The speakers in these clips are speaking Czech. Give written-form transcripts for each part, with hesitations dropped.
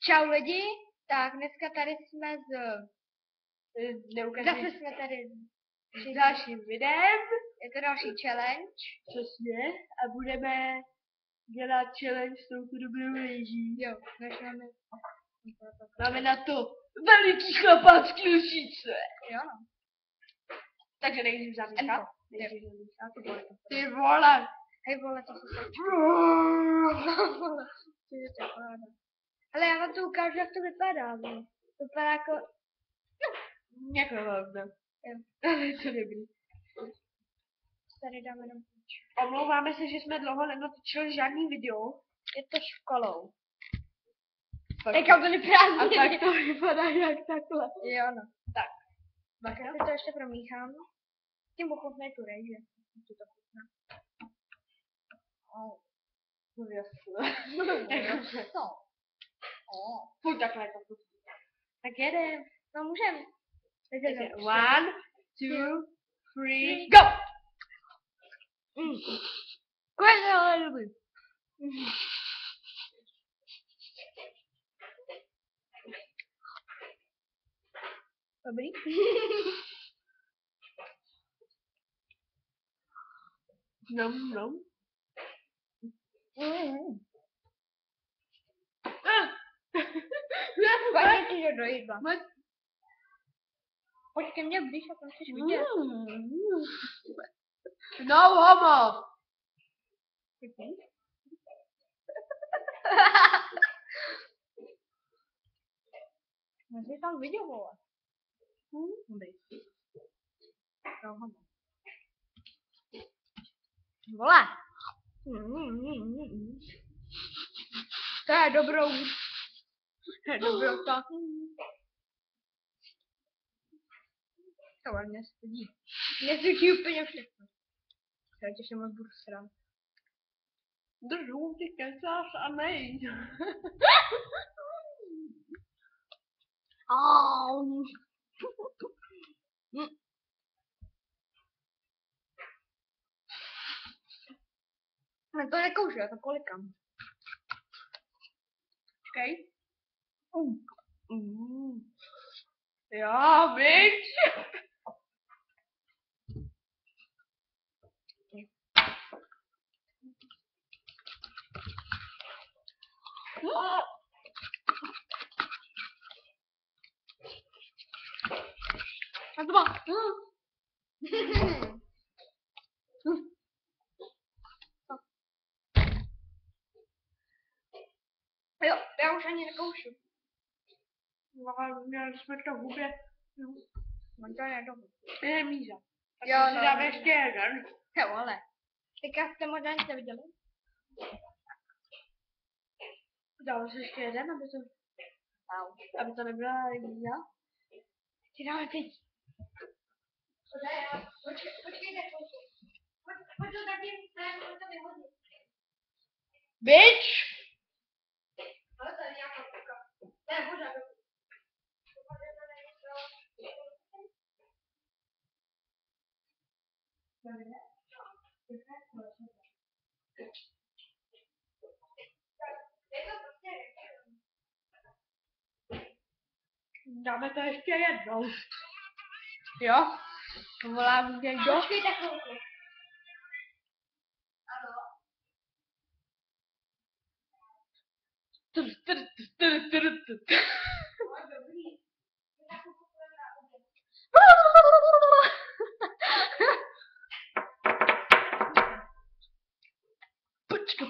Čau lidi, tak dneska tady jsme zase jsme tady s dalším videem. Je to další challenge. Přesně. A budeme dělat challenge s touto dobrou rejží. Jo, než máme na to veliký chlapácký lžíce. Jo. Takže nejdřív zamíchat. Ty vole. Hej vole, to se ale já vám to ukážu, jak to vypadá. Vypadá jako... Jako hovno. Ale to dobrý. Tady dáme jenom půjč. Omlouváme se, že jsme dlouho nenatočili žádný video. Je to školou. Teďka byly prázdniny. A tak to vypadá jak takhle. Jo, no. Tak. Tak já si to ještě promíchám. Tím ochutnej tu rejži. Ti to chutná. No jasně. No. Furt takhle to chutná. Tak jedem. No můžem. Takže 1, 2, 3, go! Konečně, ale dobrý. Dobrý? No. Pojď ti do jídla. Pojď ke mně blíž a tam chceš vidět. No homo! Jsi tam viděl, vole. No homo. Vole. To je dobrou. To je dobrou tak. To mě stydí. Mě stydí úplně všechno. Já tě se moc budu srát. Držu, ty kecáš a nej. Au. Ne, to nekoušu, já to kolikám. Počkej. Jo, viď? A to má. Jo, já už ani nekoušu. Ale měli jsme to v hubě. On to nedobu. Je míza. Tak Jo, si no. dáme ještě jeden. Jo, ale. Teďka jste možná nic neviděli? Dáme si ještě jeden, aby to nebyla míza. Ty dáme teď. Počkejte, pojď to taky, to vyhodit. Bitch! Ale to je nějaká kuka. Ne, voda. Dáme to ještě jednou. Jo? Volám někdo? Počkejte chvilku. Ano. Dobrý. Počka,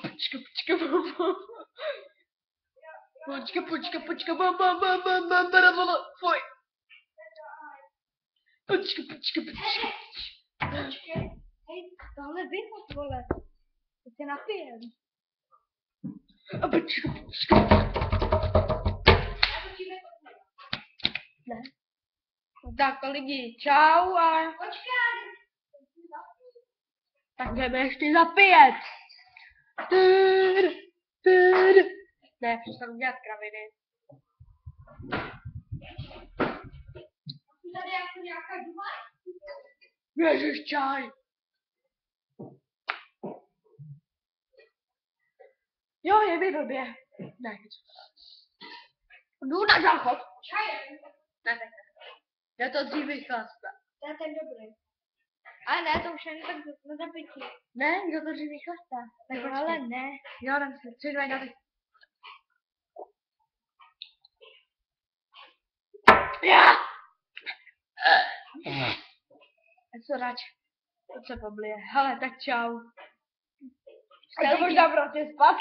fuj. Počka. Počkej, hej, tohle vyhod, vole. To se napijem. A počka. Ne. Tak lidi, čau a Počkej. tak jdeme ještě zapíjet. Ne, přestanu dělat kraviny. Tady jako nějaká duma? Ježiš, čaj. Jo, je mi blbě. Ne. Jdu na záchod. Ne, tak. Je to dříví chlasta. To je ten dobrý. Ale ne, to už není tak na zabití. Ne, je to dříví chlasta. Tak No, počkej. ale ne. Jo, dám si. 3, 2, 1, teď. Já! Co rač? To se poblije. Hele, tak čau. A to možná prostě spát.